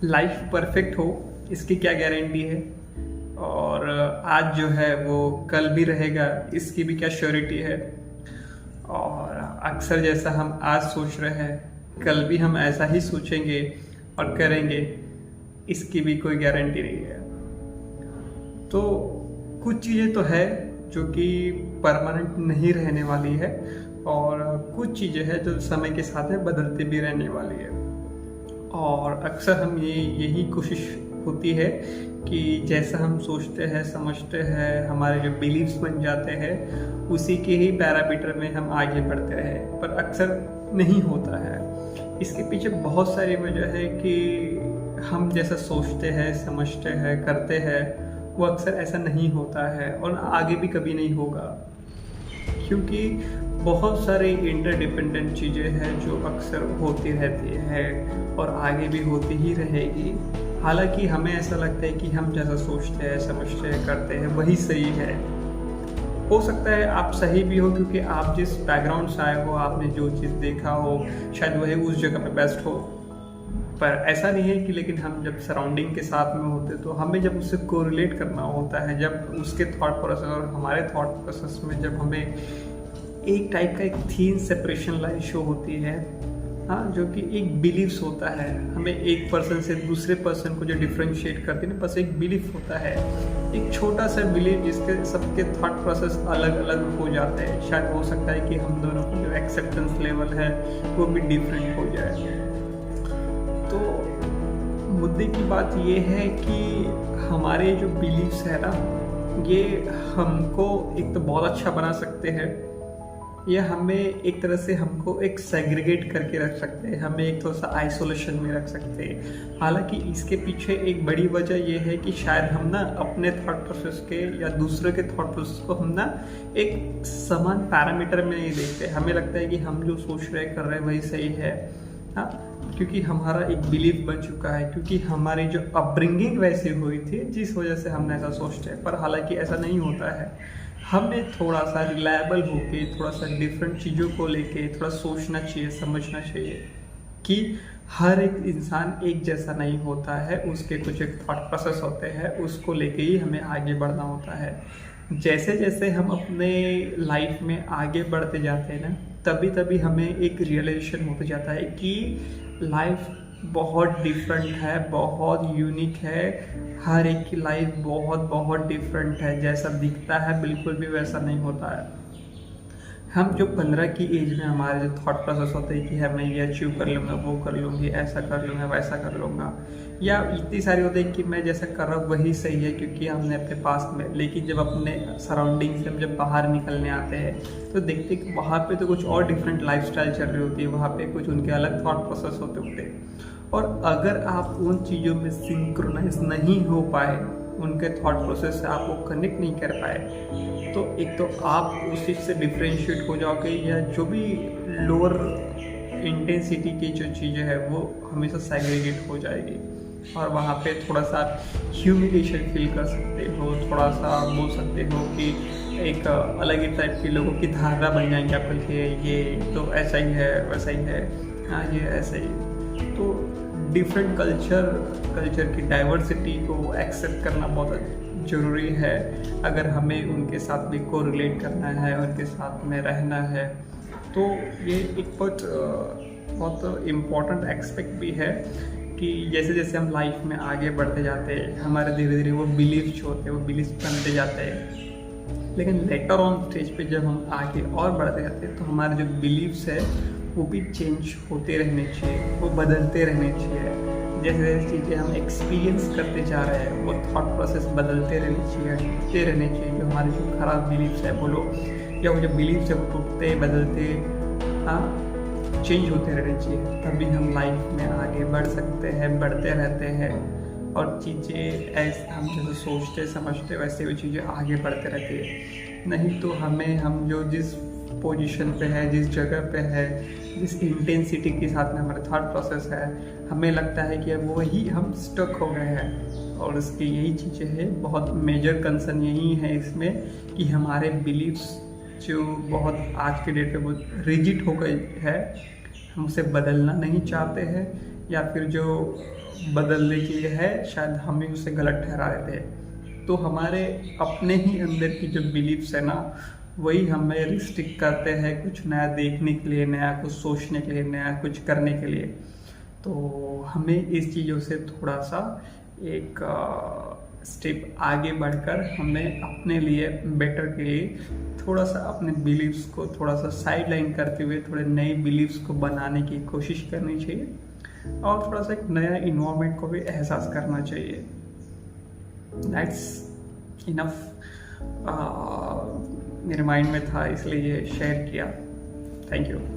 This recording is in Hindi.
लाइफ परफेक्ट हो इसकी क्या गारंटी है, और आज जो है वो कल भी रहेगा इसकी भी क्या श्योरिटी है। और अक्सर जैसा हम आज सोच रहे हैं कल भी हम ऐसा ही सोचेंगे और करेंगे, इसकी भी कोई गारंटी नहीं है। तो कुछ चीज़ें तो है जो कि परमानेंट नहीं रहने वाली है, और कुछ चीज़ें हैं जो समय के साथ में बदलती भी रहने वाली है। और अक्सर हम यही कोशिश होती है कि जैसा हम सोचते हैं समझते हैं, हमारे जो बिलीव्स बन जाते हैं उसी के ही पैरामीटर में हम आगे बढ़ते रहें, पर अक्सर नहीं होता है। इसके पीछे बहुत सारी वजह है कि हम जैसा सोचते हैं समझते हैं करते हैं वो अक्सर ऐसा नहीं होता है और आगे भी कभी नहीं होगा, क्योंकि बहुत सारी इंटरडिपेंडेंट चीज़ें हैं जो अक्सर होती रहती है और आगे भी होती ही रहेगी। हालांकि हमें ऐसा लगता है कि हम जैसा सोचते हैं समझते हैं करते हैं वही सही है। हो सकता है आप सही भी हो, क्योंकि आप जिस बैकग्राउंड से आए हो, आपने जो चीज़ देखा हो शायद वही उस जगह पे बेस्ट हो। पर ऐसा नहीं है कि लेकिन हम जब सराउंडिंग के साथ में होते तो हमें जब उससे कोरिलेट करना होता है, जब उसके थॉट प्रोसेस और हमारे थॉट प्रोसेस में जब हमें एक टाइप का एक थीन सेपरेशन लाइन शो होती है, हाँ, जो कि एक बिलीव्स होता है। हमें एक पर्सन से दूसरे पर्सन को जो डिफ्रेंशिएट करती है ना, बस एक बिलीफ होता है, एक छोटा सा बिलीफ जिसके सबके थॉट प्रोसेस अलग अलग हो जाते हैं। शायद हो सकता है कि हम दोनों को जो एक्सेप्टेंस लेवल है वो भी डिफरेंट हो जाए। तो मुद्दे की बात ये है कि हमारे जो बिलीव्स है ना, ये हमको एक तो बहुत अच्छा बना सकते हैं, या हमें एक तरह से हमको एक सेग्रीगेट करके रख सकते हैं, हमें एक थोड़ा सा आइसोलेशन में रख सकते हैं। हालांकि इसके पीछे एक बड़ी वजह यह है कि शायद हम ना अपने थॉट प्रोसेस के या दूसरे के थॉट प्रोसेस को हम ना एक समान पैरामीटर में नहीं देखते। हमें लगता है कि हम जो सोच रहे कर रहे हैं वही सही है, हाँ, क्योंकि हमारा एक बिलीफ बन चुका है, क्योंकि हमारी जो अपब्रिंगिंग वैसी हुई थी जिस वजह से हमने ऐसा सोचते हैं। पर हालांकि ऐसा नहीं होता है। हमें थोड़ा सा रिलायबल होके, थोड़ा सा डिफरेंट चीज़ों को लेके थोड़ा सोचना चाहिए, समझना चाहिए कि हर एक इंसान एक जैसा नहीं होता है, उसके कुछ एक थॉट प्रोसेस होते हैं, उसको लेके ही हमें आगे बढ़ना होता है। जैसे जैसे हम अपने लाइफ में आगे बढ़ते जाते हैं ना, तभी तभी हमें एक रियलाइजेशन होते जाता है कि लाइफ बहुत डिफरेंट है, बहुत यूनिक है। हर एक की लाइफ बहुत बहुत डिफरेंट है, जैसा दिखता है बिल्कुल भी वैसा नहीं होता है। हम जो 15 की एज में हमारे जो थॉट प्रोसेस होते हैं कि मैं ये अचीव कर लूँगा, वो कर लूँगी, ऐसा कर लूँगा, वैसा कर लूँगा, या इतनी सारी होते हैं कि मैं जैसा कर रहा हूँ वही सही है क्योंकि हमने अपने पास में। लेकिन जब अपने सराउंडिंग से हम जब बाहर निकलने आते हैं तो देखते हैं कि वहाँ पे तो कुछ और डिफरेंट लाइफस्टाइल चल रही होती है, वहाँ पे कुछ उनके अलग थॉट प्रोसेस होते हैं। और अगर आप उन चीज़ों में सिंक्रोनाइज नहीं हो पाए, उनके थॉट प्रोसेस से आप वो कनेक्ट नहीं कर पाए, तो एक तो आप उस चीज़ से डिफ्रेंशिएट हो जाओगे, या जो भी लोअर इंटेंसिटी की जो चीज़ें हैं वो हमेशा सेग्रीगेट हो जाएगी, और वहाँ पे थोड़ा सा ह्यूमिलेशन फील कर सकते हो, थोड़ा सा बोल सकते हो कि एक अलग ही टाइप के लोगों की धारणा बन जाएंगे आपके लिए, ये तो ऐसा ही है वैसा ही है, हाँ ये ऐसा ही। तो डिफरेंट कल्चर की डाइवर्सिटी को एक्सेप्ट करना बहुत ज़रूरी है अगर हमें उनके साथ भी कोरिलेट करना है, उनके साथ में रहना है। तो ये एक बहुत इम्पॉर्टेंट एस्पेक्ट भी है कि जैसे जैसे हम लाइफ में आगे बढ़ते जाते हैं, हमारे धीरे धीरे वो बिलीव्स जो होते हैं वो बिलीव्स बनते जाते हैं। लेकिन लेटर ऑन स्टेज पे जब हम आगे और बढ़ते जाते हैं तो हमारे जो बिलीव्स है वो भी चेंज होते रहने चाहिए, वो बदलते रहने चाहिए। जैसे जैसे चीज़ें हम एक्सपीरियंस करते जा रहे हैं वो थॉट प्रोसेस बदलते रहने चाहिए, टूटते रहने चाहिए। जो हमारे जो खराब बिलीव्स है बोलो, या वो जो बिलीव्स है वो टूटते बदलते, हाँ, चेंज होते रहने चाहिए। तभी हम लाइफ में आगे बढ़ सकते हैं, बढ़ते रहते हैं, और चीज़ें ऐसे हम जैसे सोचते समझते वैसे वो चीज़ें आगे बढ़ते रहती है। नहीं तो हम जो जिस पोजीशन पे है, जिस जगह पे है, जिस इंटेंसिटी के साथ में हमारा थॉट प्रोसेस है, हमें लगता है कि अब वही हम स्टक हो गए हैं। और इसकी यही चीज़ें हैं, बहुत मेजर कंसर्न यही है इसमें कि हमारे बिलीव्स जो बहुत आज के डेट पे बहुत रिजिड हो गई है, हम उसे बदलना नहीं चाहते हैं, या फिर जो बदलने के लिए है शायद हम ही उसे गलत ठहरा रहे थे। तो हमारे अपने ही अंदर की जो बिलीफ्स है ना, वही हमें रिस्ट्रिक्ट करते हैं कुछ नया देखने के लिए, नया कुछ सोचने के लिए, नया कुछ करने के लिए। तो हमें इस चीज़ों से थोड़ा सा एक स्टेप आगे बढ़कर हमें अपने लिए बेटर के लिए थोड़ा सा अपने बिलीव्स को थोड़ा सा साइड लाइन करते हुए थोड़े नए बिलीव्स को बनाने की कोशिश करनी चाहिए और थोड़ा सा एक नया इन्वायरमेंट को भी एहसास करना चाहिए। दैट्स इनफ, मेरे माइंड में था इसलिए ये शेयर किया। Thank you.